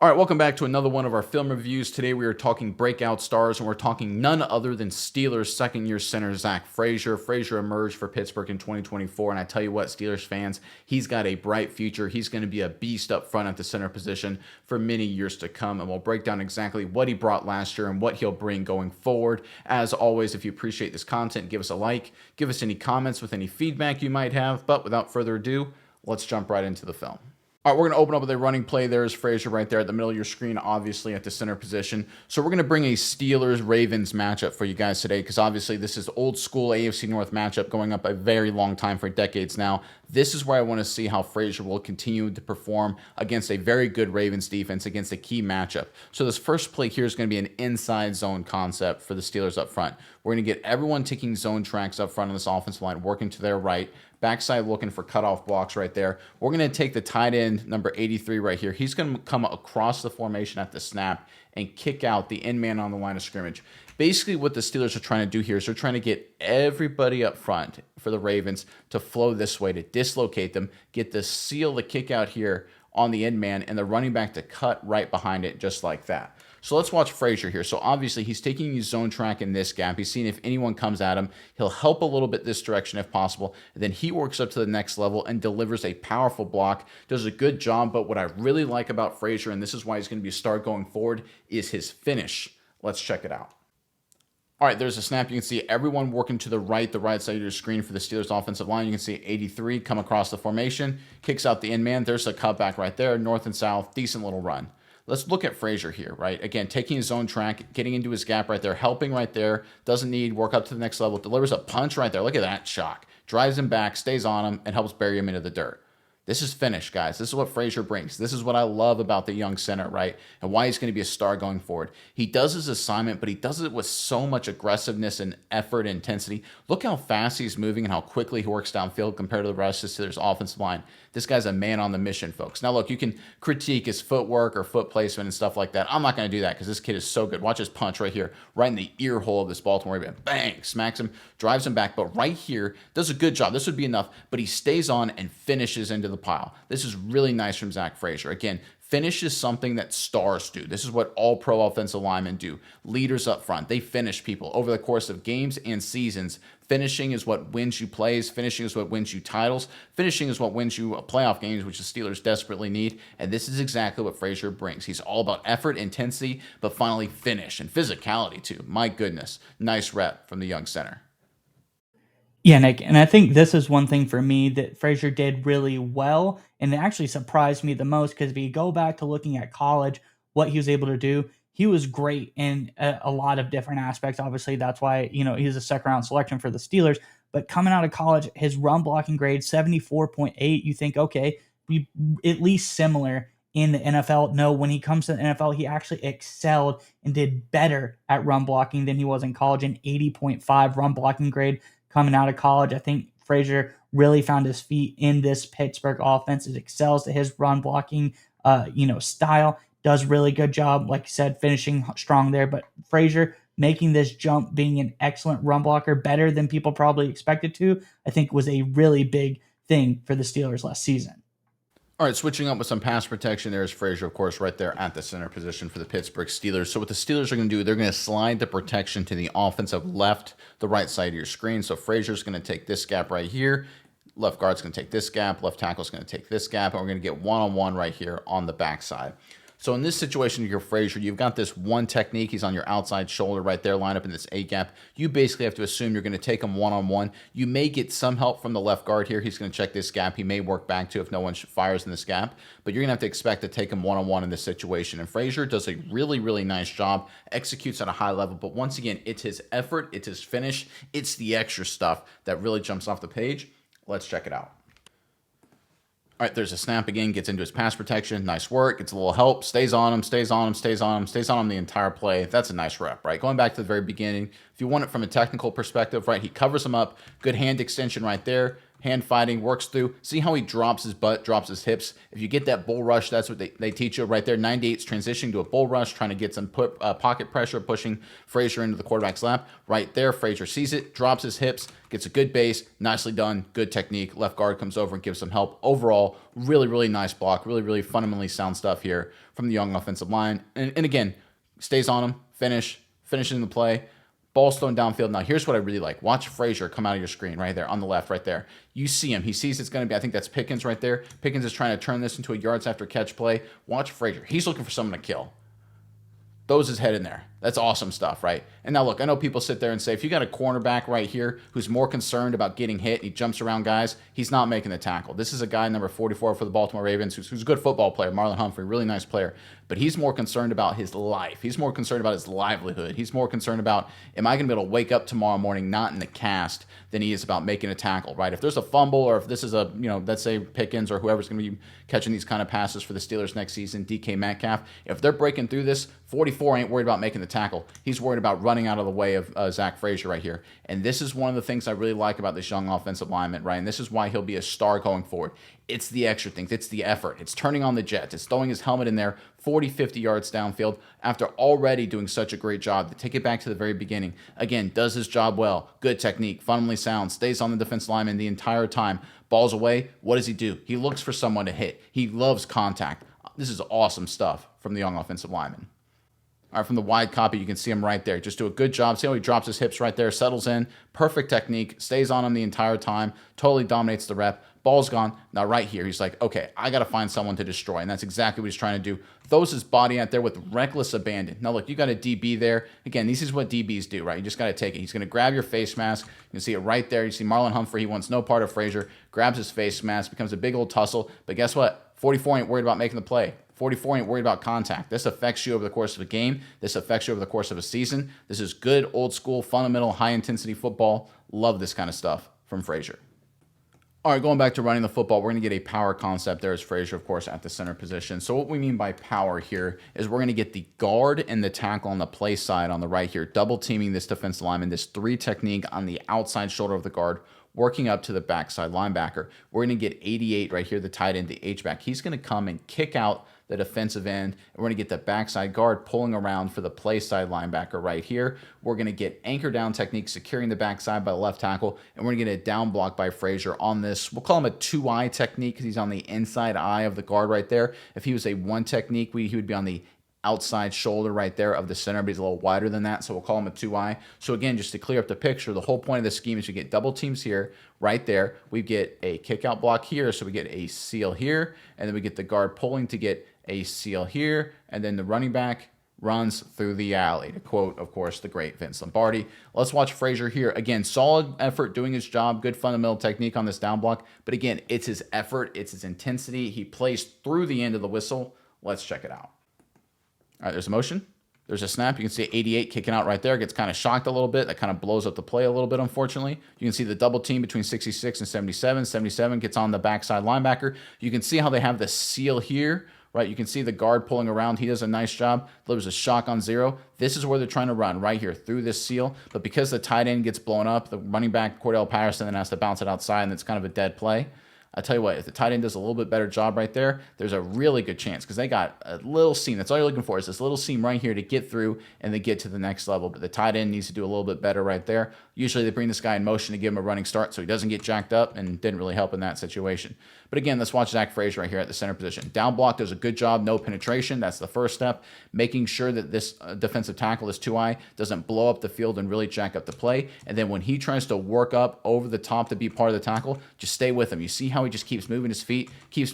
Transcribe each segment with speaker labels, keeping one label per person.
Speaker 1: All right, welcome back to another one of our film reviews. Today we are talking breakout stars, and we're talking none other than Steelers second-year center Zach Frazier. Frazier emerged for Pittsburgh in 2024, and I tell you what, Steelers fans, he's got a bright future. He's going to be a beast up front at the center position for many years to come, and we'll break down exactly what he brought last year and what he'll bring going forward. As always, if you appreciate this content, give us a like, give us any comments with any feedback you might have, but without further ado, let's jump right into the film. All right, we're going to open up with a running play. There's Frazier right there at the middle of your screen, obviously at the center position. So we're going to bring a Steelers-Ravens matchup for you guys today because obviously this is old school AFC North matchup going up a very long time for decades now. This is where I want to see how Frazier will continue to perform against a very good Ravens defense against a key matchup. So this first play here is going to be an inside zone concept for the Steelers up front. We're going to get everyone taking zone tracks up front on this offensive line, working to their right. Backside looking for cutoff blocks right there. We're going to take the tight end, number 83 right here. He's going to come across the formation at the snap and kick out the end man on the line of scrimmage. Basically, what the Steelers are trying to do here is they're trying to get everybody up front for the Ravens to flow this way, to dislocate them, get the seal, the kick out here on the end man, and the running back to cut right behind it just like that. So let's watch Frazier here. So obviously he's taking his zone track in this gap. He's seeing if anyone comes at him. He'll help a little bit this direction if possible. And then he works up to the next level and delivers a powerful block. Does a good job. But what I really like about Frazier, and this is why he's going to be a star going forward, is his finish. Let's check it out. All right, there's a snap. You can see everyone working to the right side of your screen for the Steelers offensive line. You can see 83 come across the formation, kicks out the end man. There's a cutback right there, north and south, decent little run. Let's look at Frazier here, right? Again, taking his own track, getting into his gap right there, helping right there, doesn't need work up to the next level, delivers a punch right there. Look at that shock. Drives him back, stays on him, and helps bury him into the dirt. This is finish, guys. This is what Frazier brings. This is what I love about the young center, right? And why he's going to be a star going forward. He does his assignment, but he does it with so much aggressiveness and effort and intensity. Look how fast he's moving and how quickly he works downfield compared to the rest of the Steelers offensive line. This guy's a man on the mission, folks. Now, look, you can critique his footwork or foot placement and stuff like that. I'm not going to do that because this kid is so good. Watch his punch right here, right in the ear hole of this Baltimore man. Bang, smacks him, drives him back. But right here, does a good job. This would be enough, but he stays on and finishes into the pile. This is really nice from Zach Frazier. Again, finish is something that stars do. This is what all pro offensive linemen do. Leaders up front, they finish people over the course of games and seasons. Finishing is what wins you plays. Finishing is what wins you titles. Finishing is what wins you playoff games, which the Steelers desperately need. And this is exactly what Frazier brings. He's all about effort, intensity, but finally finish and physicality too. My goodness, nice rep from the young center.
Speaker 2: Yeah, Nick, and I think this is one thing for me that Frazier did really well, and it actually surprised me the most because if you go back to looking at college, what he was able to do, he was great in a lot of different aspects. Obviously, that's why he's a second-round selection for the Steelers. But coming out of college, his run blocking grade 74.8. You think, okay, we at least similar in the NFL. No, when he comes to the NFL, he actually excelled and did better at run blocking than he was in college. An 80.5 run blocking grade coming out of college. I think Frazier really found his feet in this Pittsburgh offense. It excels to his run blocking, style. Does really good job, like you said, finishing strong there. But Frazier making this jump, being an excellent run blocker, better than people probably expected to, I think was a really big thing for the Steelers last season.
Speaker 1: All right, switching up with some pass protection. There's Frazier, of course, right there at the center position for the Pittsburgh Steelers. So what the Steelers are going to do, they're going to slide the protection to the offensive left, the right side of your screen. So Frazier's going to take this gap right here. Left guard's going to take this gap. Left tackle's going to take this gap. And we're going to get one-on-one right here on the backside. So in this situation, you're Frazier, you've got this one technique. He's on your outside shoulder right there, line up in this A gap. You basically have to assume you're going to take him one-on-one. You may get some help from the left guard here. He's going to check this gap. He may work back to if no one fires in this gap. But you're going to have to expect to take him one-on-one in this situation. And Frazier does a really, really nice job, executes at a high level. But once again, it's his effort, it's his finish, it's the extra stuff that really jumps off the page. Let's check it out. All right, there's a snap again, gets into his pass protection. Nice work, gets a little help, stays on him the entire play. That's a nice rep, right? Going back to the very beginning, if you want it from a technical perspective, right, he covers him up. Good hand extension right there. hand fighting, works through. See how he drops his butt, drops his hips. If you get that bull rush, that's what they teach you right there. 98's transitioning to a bull rush, trying to get some pocket pressure, pushing Frasier into the quarterback's lap. Right there, Frasier sees it, drops his hips, gets a good base, nicely done, good technique. Left guard comes over and gives some help. Overall, really, really nice block. Really, really fundamentally sound stuff here from the young offensive line. And again, stays on him, finishing the play. Ball's thrown downfield. Now, here's what I really like. Watch Frasier come out of your screen right there on the left, right there. You see him. He sees it's going to be, I think that's Pickens right there. Pickens is trying to turn this into a yards after catch play. Watch Frasier. He's looking for someone to kill. Throws his head in there. That's awesome stuff, right? And now look, I know people sit there and say, if you got a cornerback right here who's more concerned about getting hit, he jumps around guys, he's not making the tackle. This is a guy, number 44 for the Baltimore Ravens, who's a good football player, Marlon Humphrey, really nice player. But he's more concerned about his life. He's more concerned about his livelihood. He's more concerned about, am I going to be able to wake up tomorrow morning not in the cast than he is about making a tackle, right? If there's a fumble or if this is a, let's say Pickens or whoever's going to be catching these kind of passes for the Steelers next season, DK Metcalf, if they're breaking through this, 44 ain't worried about making the tackle. He's worried about running out of the way of Zach Frazier right here. And this is one of the things I really like about this young offensive lineman, right? And this is why he'll be a star going forward. It's the extra things. It's the effort. It's turning on the jets. It's throwing his helmet in there 40, 50 yards downfield after already doing such a great job. To take it back to the very beginning, again, does his job well. Good technique, fundamentally sound, stays on the defense lineman the entire time. Ball's away. What does he do? He looks for someone to hit. He loves contact. This is awesome stuff from the young offensive lineman. All right, from the wide copy, you can see him right there. Just do a good job. See how he drops his hips right there, settles in. Perfect technique, stays on him the entire time, totally dominates the rep. Ball's gone. Now right here, he's like, okay, I got to find someone to destroy. And that's exactly what he's trying to do. Throws his body out there with reckless abandon. Now look, you got a DB there. Again, this is what DBs do, right? You just got to take it. He's going to grab your face mask. You can see it right there. You see Marlon Humphrey. He wants no part of Frasier. Grabs his face mask, becomes a big old tussle. But guess what? 44 ain't worried about making the play. 44 ain't worried about contact. This affects you over the course of a game. This affects you over the course of a season. This is good, old school, fundamental, high-intensity football. Love this kind of stuff from Frasier. All right, going back to running the football, we're going to get a power concept. There's Frasier, of course, at the center position. So what we mean by power here is we're going to get the guard and the tackle on the play side on the right here, double teaming this defensive lineman, this 3 technique on the outside shoulder of the guard, working up to the backside linebacker. We're going to get 88 right here, the tight end, the H-back. He's going to come and kick out the defensive end, and we're going to get the backside guard pulling around for the play side linebacker right here. We're going to get anchor down technique, securing the backside by the left tackle, and we're going to get a down block by Frasier on this. We'll call him a 2-eye technique because he's on the inside eye of the guard right there. If he was a 1 technique, he would be on the outside shoulder right there of the center, but he's a little wider than that, so we'll call him a 2-eye. So again, just to clear up the picture, the whole point of the scheme is you get double teams here, right there. We get a kick out block here, so we get a seal here, and then we get the guard pulling to get a seal here, and then the running back runs through the alley, to quote, of course, the great Vince Lombardi. Let's watch Frasier here. Again, solid effort, doing his job, good fundamental technique on this down block, but again, it's his effort, it's his intensity. He plays through the end of the whistle. Let's check it out. All right, there's a motion. There's a snap. You can see 88 kicking out right there. Gets kind of shocked a little bit. That kind of blows up the play a little bit, unfortunately. You can see the double team between 66 and 77. 77 gets on the backside linebacker. You can see how they have the seal here, right? You can see the guard pulling around. He does a nice job. Delivers a shock on 0. This is where they're trying to run, right here, through this seal. But because the tight end gets blown up, the running back, Cordell Patterson, then has to bounce it outside, and it's kind of a dead play. I tell you what, if the tight end does a little bit better job right there, there's a really good chance because they got a little seam. That's all you're looking for is this little seam right here to get through and then get to the next level. But the tight end needs to do a little bit better right there. Usually they bring this guy in motion to give him a running start so he doesn't get jacked up, and didn't really help in that situation. But again, let's watch Zach Frazier right here at the center position. Down block does a good job, no penetration. That's the first step. Making sure that this defensive tackle, this 2-eye, doesn't blow up the field and really jack up the play. And then when he tries to work up over the top to be part of the tackle, just stay with him. You see how he just keeps moving his feet, keeps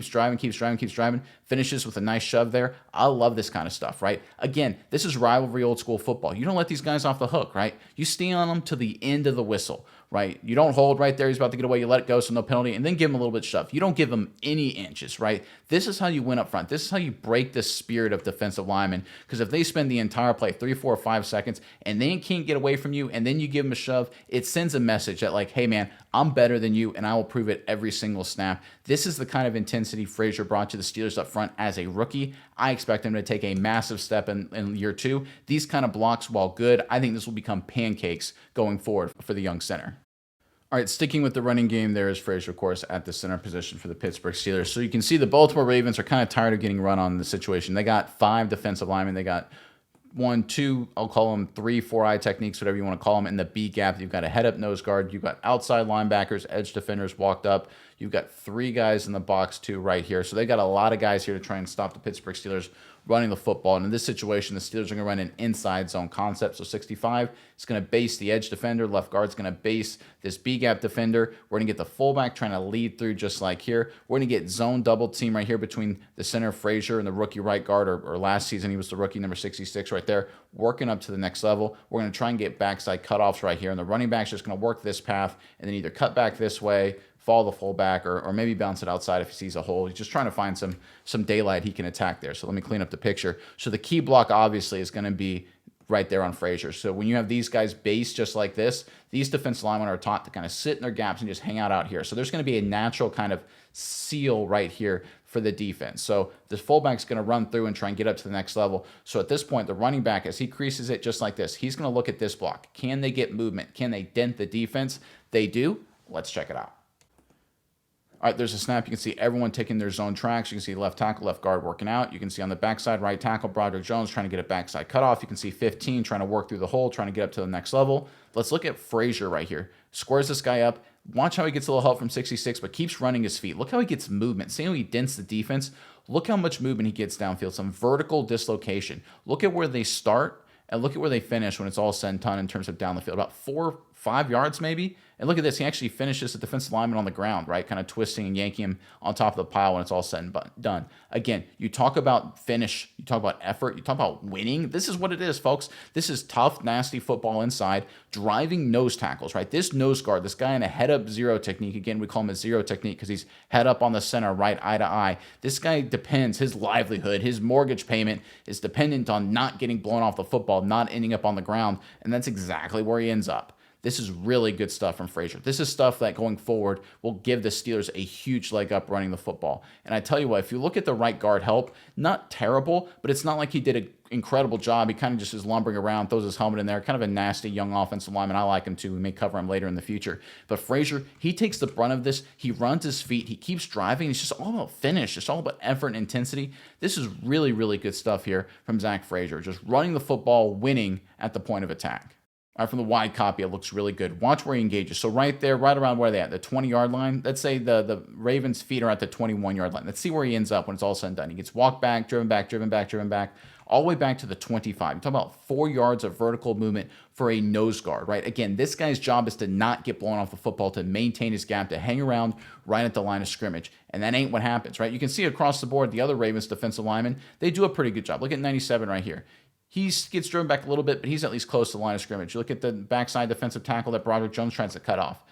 Speaker 1: driving, finishes with a nice shove there. I love this kind of stuff, right? Again, this is rivalry old school football. You don't let these guys off the hook, right? You stay on them to the end of the whistle, right? You don't hold right there. He's about to get away. You let it go, so no penalty, and then give him a little bit of shove. You don't give him any inches, right? This is how you win up front. This is how you break the spirit of defensive linemen, because if they spend the entire play 3, 4, 5 seconds and they can't get away from you and then you give them a shove, it sends a message that like, hey man, I'm better than you and I will prove it every single snap. This is the kind of intensity Frasier brought to the Steelers up front as a rookie. I expect him to take a massive step in year 2. These kind of blocks, while good, I think this will become pancakes going forward for the young center. All right, sticking with the running game, there is Frasier, of course, at the center position for the Pittsburgh Steelers. So you can see the Baltimore Ravens are kind of tired of getting run on in the situation. They got 5 defensive linemen. They got 1, 2, I'll call them 3, 4 eye techniques, whatever you want to call them. In the B gap, you've got a head up nose guard. You've got outside linebackers, edge defenders walked up. You've got 3 guys in the box too right here. So they got a lot of guys here to try and stop the Pittsburgh Steelers running the football. And in this situation, the Steelers are going to run an inside zone concept. So 65 is going to base the edge defender. Left guard's going to base this B-gap defender. We're going to get the fullback trying to lead through just like here. We're going to get zone double team right here between the center, Frasier, and the rookie right guard, or last season he was the rookie number 66 right there, working up to the next level. We're going to try and get backside cutoffs right here. And the running back's just going to work this path and then either cut back this way, follow the fullback, or maybe bounce it outside if he sees a hole. He's just trying to find some daylight he can attack there. So let me clean up the picture. So the key block obviously is going to be right there on Frasier. So when you have these guys based just like this, these defensive linemen are taught to kind of sit in their gaps and just hang out here. So there's going to be a natural kind of seal right here for the defense. So this fullback's going to run through and try and get up to the next level. So at this point, the running back, as he creases it just like this, he's going to look at this block. Can they get movement? Can they dent the defense? They do. Let's check it out. All right, there's a snap. You can see everyone taking their zone tracks. You can see left tackle, left guard working out. You can see on the backside, right tackle, Broderick Jones trying to get a backside cutoff. You can see 15 trying to work through the hole, trying to get up to the next level. Let's look at Frasier right here. Squares this guy up. Watch how he gets a little help from 66, but keeps running his feet. Look how he gets movement. See how he dents the defense? Look how much movement he gets downfield. Some vertical dislocation. Look at where they start and look at where they finish when it's all said and done in terms of down the field. About 4, 5 yards maybe. And look at this. He actually finishes the defensive lineman on the ground, right? Kind of twisting and yanking him on top of the pile when it's all said and done. Again, you talk about finish. You talk about effort. You talk about winning. This is what it is, folks. This is tough, nasty football inside. Driving nose tackles, right? This nose guard, this guy in a head-up zero technique. Again, we call him a zero technique because he's head up on the center, right, eye to eye. This guy depends. His livelihood, his mortgage payment is dependent on not getting blown off the football, not ending up on the ground. And that's exactly where he ends up. This is really good stuff from Frasier. This is stuff that going forward will give the Steelers a huge leg up running the football. And I tell you what, if you look at the right guard help, not terrible, but it's not like he did an incredible job. He kind of just is lumbering around, throws his helmet in there, kind of a nasty young offensive lineman. I like him too. We may cover him later in the future. But Frasier, he takes the brunt of this. He runs his feet. He keeps driving. It's just all about finish. It's all about effort and intensity. This is really, really good stuff here from Zach Frazier. Just running the football, winning at the point of attack. All right, from the wide copy, it looks really good. Watch where he engages. So right there, right around where they at, the 20-yard line. Let's say the Ravens' feet are at the 21-yard line. Let's see where he ends up when it's all said and done. He gets walked back, driven back, driven back, driven back, all the way back to the 25. You're talking about 4 yards of vertical movement for a nose guard, right? Again, this guy's job is to not get blown off the football, to maintain his gap, to hang around right at the line of scrimmage. And that ain't what happens, right? You can see across the board, the other Ravens defensive linemen, they do a pretty good job. Look at 97 right here. He gets driven back a little bit, but he's at least close to the line of scrimmage. You look at the backside defensive tackle that Broderick Jones tries to cut off,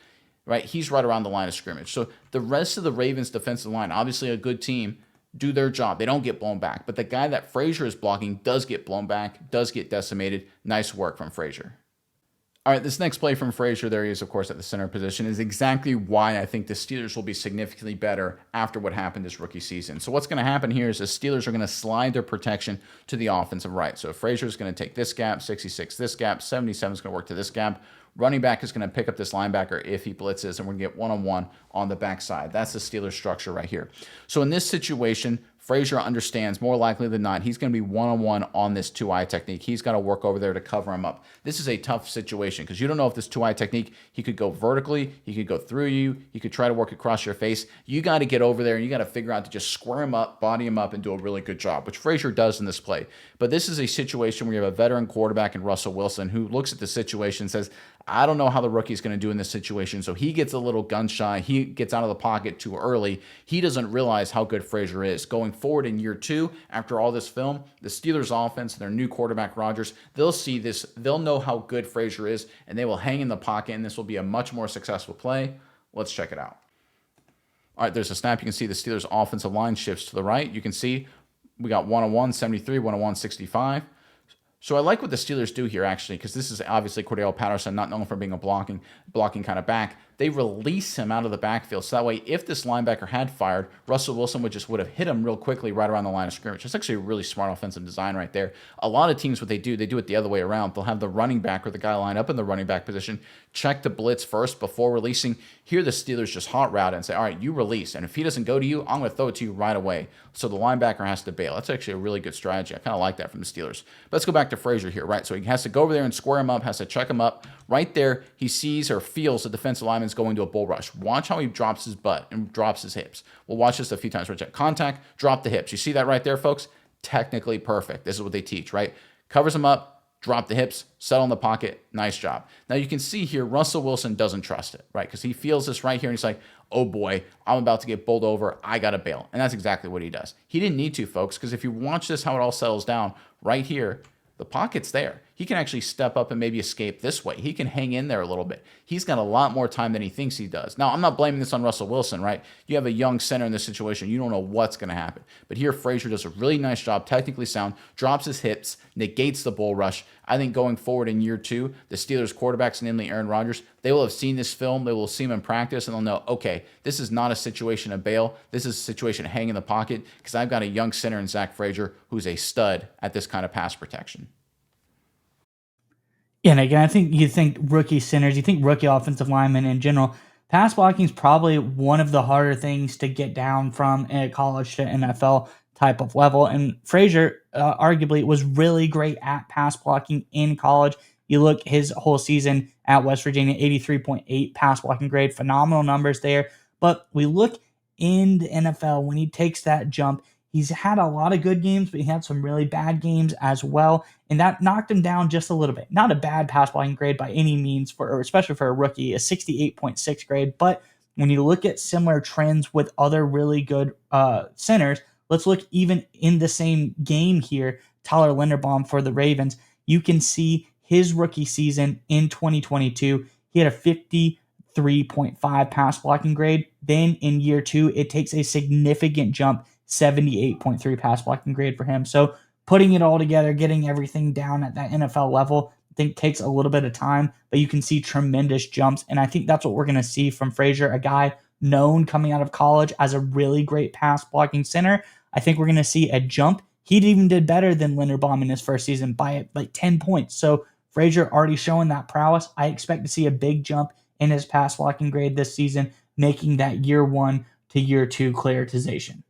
Speaker 1: right? He's right around the line of scrimmage. So the rest of the Ravens defensive line, obviously a good team, do their job. They don't get blown back. But the guy that Frasier is blocking does get blown back, does get decimated. Nice work from Frasier. All right, this next play from Frasier, there he is, of course, at the center position, is exactly why I think the Steelers will be significantly better after what happened this rookie season. So what's going to happen here is the Steelers are going to slide their protection to the offensive right. So Frasier is going to take this gap, 66 this gap, 77 is going to work to this gap. Running back is going to pick up this linebacker if he blitzes, and we're going to get one-on-one on the backside. That's the Steelers structure right here. So in this situation, Frasier understands more likely than not he's going to be one-on-one on this two-eye technique. He's got to work over there to cover him up. This is a tough situation because you don't know if this two-eye technique, he could go vertically, he could go through you, he could try to work across your face. You got to get over there and you got to figure out to just square him up, body him up, and do a really good job, which Frasier does in this play. But this is a situation where you have a veteran quarterback in Russell Wilson who looks at the situation and says, I don't know how the rookie's going to do in this situation. So he gets a little gun shy. He gets out of the pocket too early. He doesn't realize how good Frasier is. Going forward in year 2, after all this film, the Steelers offense, their new quarterback Rodgers, they'll see this. They'll know how good Frasier is, and they will hang in the pocket, and this will be a much more successful play. Let's check it out. All right, there's a snap. You can see the Steelers offensive line shifts to the right. You can see we got 101, 73, 101, 65. So I like what the Steelers do here, actually, because this is obviously Cordell Patterson, not known for being a blocking kind of back. They release him out of the backfield. So that way, if this linebacker had fired, Russell Wilson would have hit him real quickly right around the line of scrimmage. That's actually a really smart offensive design right there. A lot of teams, what they do it the other way around. They'll have the running back or the guy line up in the running back position, check the blitz first before releasing. Here, the Steelers just hot route and say, all right, you release. And if he doesn't go to you, I'm going to throw it to you right away. So the linebacker has to bail. That's actually a really good strategy. I kind of like that from the Steelers. But let's go back to Frasier here, right? So he has to go over there and square him up, has to check him up. Right there, he sees or feels the defensive lineman's going to a bull rush. Watch how he drops his butt and drops his hips. We'll watch this a few times. We'll check contact, drop the hips. You see that right there, folks? Technically perfect. This is what they teach, right? Covers him up, drop the hips, settle in the pocket. Nice job. Now you can see here, Russell Wilson doesn't trust it, right? Because he feels this right here, and he's like, oh boy, I'm about to get bowled over. I got to bail. And that's exactly what he does. He didn't need to, folks, because if you watch this, how it all settles down right here, the pocket's there. He can actually step up and maybe escape this way. He can hang in there a little bit. He's got a lot more time than he thinks he does. Now, I'm not blaming this on Russell Wilson, right? You have a young center in this situation. You don't know what's going to happen. But here, Frasier does a really nice job, technically sound, drops his hips, negates the bull rush. I think going forward in year 2, the Steelers quarterbacks, namely Aaron Rodgers, they will have seen this film. They will see him in practice, and they'll know, okay, this is not a situation of bail. This is a situation of hang in the pocket because I've got a young center in Zach Frazier who's a stud at this kind of pass protection.
Speaker 2: Yeah, and again, I think you think rookie centers, you think rookie offensive linemen in general. Pass blocking is probably one of the harder things to get down from a college to NFL type of level. And Frazier, arguably, was really great at pass blocking in college. You look his whole season at West Virginia, 83.8 pass blocking grade, phenomenal numbers there. But we look in the NFL when he takes that jump. He's had a lot of good games, but he had some really bad games as well, and that knocked him down just a little bit. Not a bad pass blocking grade by any means, especially for a rookie, a 68.6 grade. But when you look at similar trends with other really good centers, let's look even in the same game here, Tyler Linderbaum for the Ravens. You can see his rookie season in 2022, he had a 53.5 pass blocking grade. Then in year 2, it takes a significant jump, 78.3 pass blocking grade for him. So putting it all together, getting everything down at that NFL level, I think takes a little bit of time, but you can see tremendous jumps. And I think that's what we're going to see from Frasier, a guy known coming out of college as a really great pass blocking center. I think we're going to see a jump. He even did better than Linderbaum in his first season by like 10 points. So Frasier already showing that prowess. I expect to see a big jump in his pass blocking grade this season, making that year 1 to year 2 clearitization.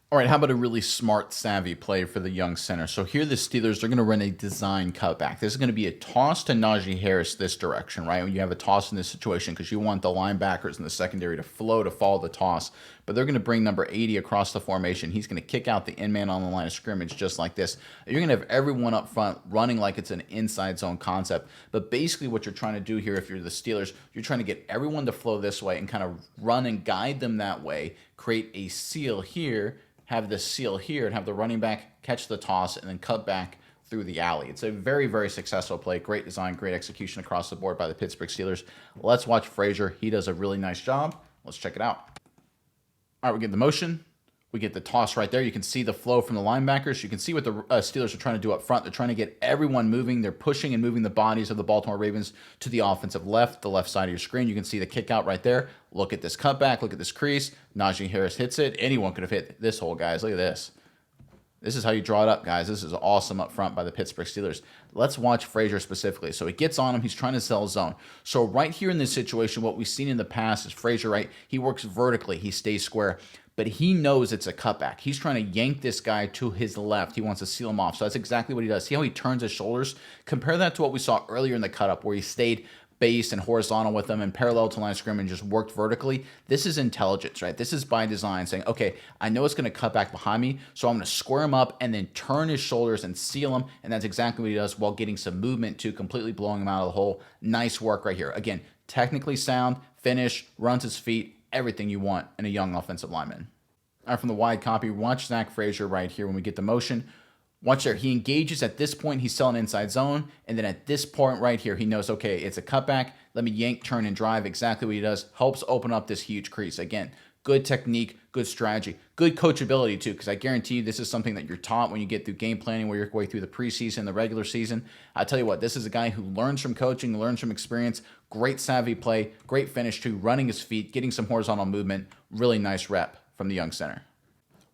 Speaker 1: All right, how about a really smart, savvy play for the young center? So here the Steelers, they're going to run a design cutback. This is going to be a toss to Najee Harris this direction, right? When you have a toss in this situation because you want the linebackers in the secondary to flow to follow the toss. But they're going to bring number 80 across the formation. He's going to kick out the end man on the line of scrimmage just like this. You're going to have everyone up front running like it's an inside zone concept. But basically what you're trying to do here, if you're the Steelers, you're trying to get everyone to flow this way and kind of run and guide them that way, create a seal here, have the seal here, and have the running back catch the toss and then cut back through the alley. It's a very, very successful play. Great design, great execution across the board by the Pittsburgh Steelers. Let's watch Frasier. He does a really nice job. Let's check it out. All right, we get the motion. We get the toss right there. You can see the flow from the linebackers. You can see what the Steelers are trying to do up front. They're trying to get everyone moving. They're pushing and moving the bodies of the Baltimore Ravens to the offensive left, the left side of your screen. You can see the kick out right there. Look at this cutback. Look at this crease. Najee Harris hits it. Anyone could have hit this hole, guys. Look at this. This is how you draw it up, guys. This is awesome up front by the Pittsburgh Steelers. Let's watch Frasier specifically. So he gets on him. He's trying to sell zone. So right here in this situation, what we've seen in the past is Frasier, right? He works vertically. He stays square. But he knows it's a cutback. He's trying to yank this guy to his left. He wants to seal him off. So that's exactly what he does. See how he turns his shoulders? Compare that to what we saw earlier in the cut-up where he stayed base and horizontal with them and parallel to line of scrimmage and just worked vertically. This is intelligence, right? This is by design saying, okay, I know it's going to cut back behind me, so I'm going to square him up and then turn his shoulders and seal him, and that's exactly what he does while getting some movement to completely blowing him out of the hole. Nice work right here. Again, technically sound, finish, runs his feet, everything you want in a young offensive lineman. All right, from the wide copy, watch Zach Frazier right here when we get the motion. Watch there. He engages at this point. He's still in inside zone. And then at this point right here, he knows, okay, it's a cutback. Let me yank, turn, and drive. Exactly what he does. Helps open up this huge crease. Again, good technique, good strategy, good coachability too, because I guarantee you this is something that you're taught when you get through game planning, where you're going through the preseason, the regular season. I tell you what, this is a guy who learns from coaching, learns from experience, great savvy play, great finish too, running his feet, getting some horizontal movement, really nice rep from the young center.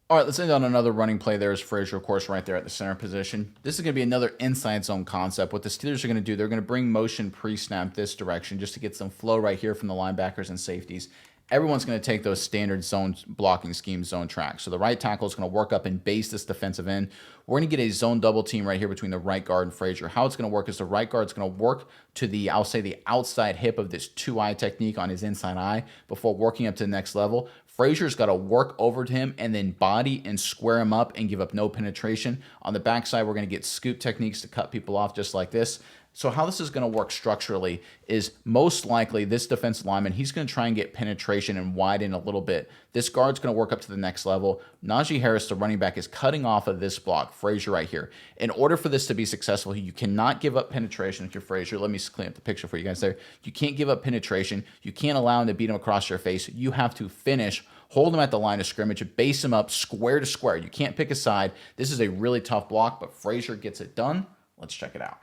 Speaker 1: All right, let's end on another running play. There's Frasier, of course, right there at the center position. This is going to be another inside zone concept. What the Steelers are going to do, they're going to bring motion pre-snap this direction just to get some flow right here from the linebackers and safeties. Everyone's going to take those standard zone blocking scheme, zone tracks. So the right tackle is going to work up and base this defensive end. We're going to get a zone double team right here between the right guard and Frasier. How it's going to work is the right guard is going to work to the, I'll say, the outside hip of this 2-eye technique on his inside eye before working up to the next level. Frasier's got to work over to him and then body and square him up and give up no penetration. On the backside, we're going to get scoop techniques to cut people off just like this. So how this is going to work structurally is most likely this defensive lineman, he's going to try and get penetration and widen a little bit. This guard's going to work up to the next level. Najee Harris, the running back, is cutting off of this block, Frasier right here. In order for this to be successful, you cannot give up penetration with your Frasier. Let me clean up the picture for you guys there. You can't give up penetration. You can't allow him to beat him across your face. You have to finish, hold him at the line of scrimmage, base him up square to square. You can't pick a side. This is a really tough block, but Frasier gets it done. Let's check it out.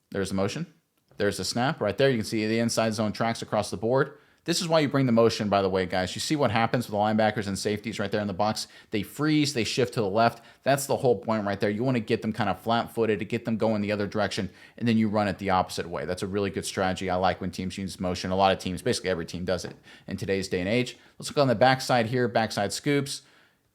Speaker 1: There's the motion. There's the snap. Right there, you can see the inside zone tracks across the board. This is why you bring the motion, by the way, guys. You see what happens with the linebackers and safeties right there in the box. They freeze, they shift to the left. That's the whole point right there. You want to get them kind of flat-footed to get them going the other direction, and then you run it the opposite way. That's a really good strategy. I like when teams use motion. A lot of teams, basically every team does it in today's day and age. Let's look on the backside here, backside scoops.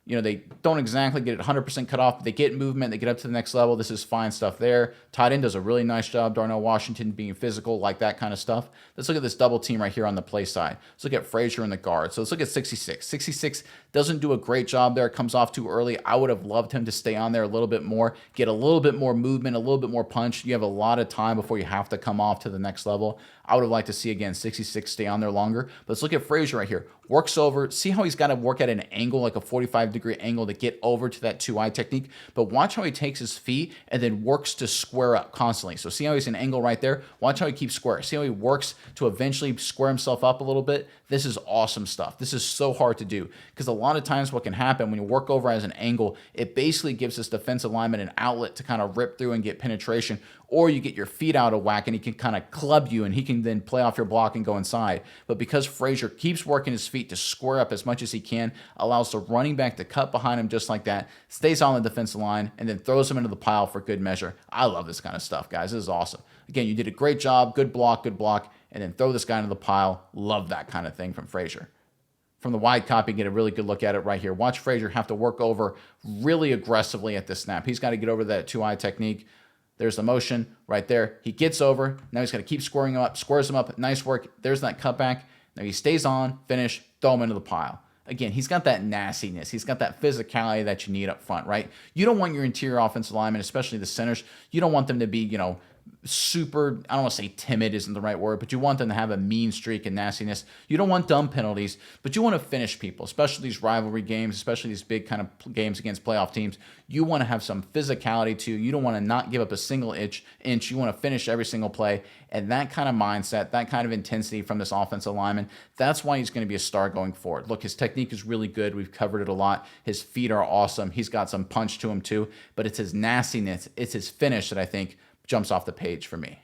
Speaker 1: You know, they don't exactly get it 100% cut off, but they get movement, they get up to the next level. This is fine stuff there. Tight end does a really nice job. Darnell Washington being physical, like that kind of stuff. Let's look at this double team right here on the play side. Let's look at Frasier in the guard. So let's look at 66. 66 doesn't do a great job there. Comes off too early. I would have loved him to stay on there a little bit more, get a little bit more movement, a little bit more punch. You have a lot of time before you have to come off to the next level. I would have liked to see, again, 66 stay on there longer. But let's look at Frasier right here. Works over. See how he's got to work at an angle, like a 45-degree angle to get over to that 2-eye technique. But watch how he takes his feet and then works to square up constantly. So see how he's an angle right there? Watch how he keeps square. See how he works to eventually square himself up a little bit? This is awesome stuff. This is so hard to do because a lot of times what can happen when you work over as an angle, it basically gives this defensive lineman an outlet to kind of rip through and get penetration, or you get your feet out of whack and he can kind of club you and he can then play off your block and go inside. But because Frasier keeps working his feet to square up as much as he can, allows the running back to cut behind him just like that, stays on the defensive line, and then throws him into the pile for good measure. I love this kind of stuff, guys. This is awesome. Again, you did a great job. Good block, and then throw this guy into the pile. Love that kind of thing from Frasier. From the wide copy, get a really good look at it right here. Watch Frasier have to work over really aggressively at this snap. He's got to get over that 2-eye technique. There's the motion right there. He gets over. Now he's got to keep squaring him up, squares him up. Nice work. There's that cutback. Now he stays on, finish, throw him into the pile. Again, he's got that nastiness. He's got that physicality that you need up front, right? You don't want your interior offensive linemen, especially the centers, you don't want them to be, super, I don't want to say timid isn't the right word, but you want them to have a mean streak and nastiness. You don't want dumb penalties, but you want to finish people, especially these rivalry games, especially these big kind of games against playoff teams. You want to have some physicality too. You don't want to not give up a single inch. You want to finish every single play. And that kind of mindset, that kind of intensity from this offensive lineman, that's why he's going to be a star going forward. Look, his technique is really good. We've covered it a lot. His feet are awesome. He's got some punch to him too, but it's his nastiness, it's his finish that I think jumps off the page for me.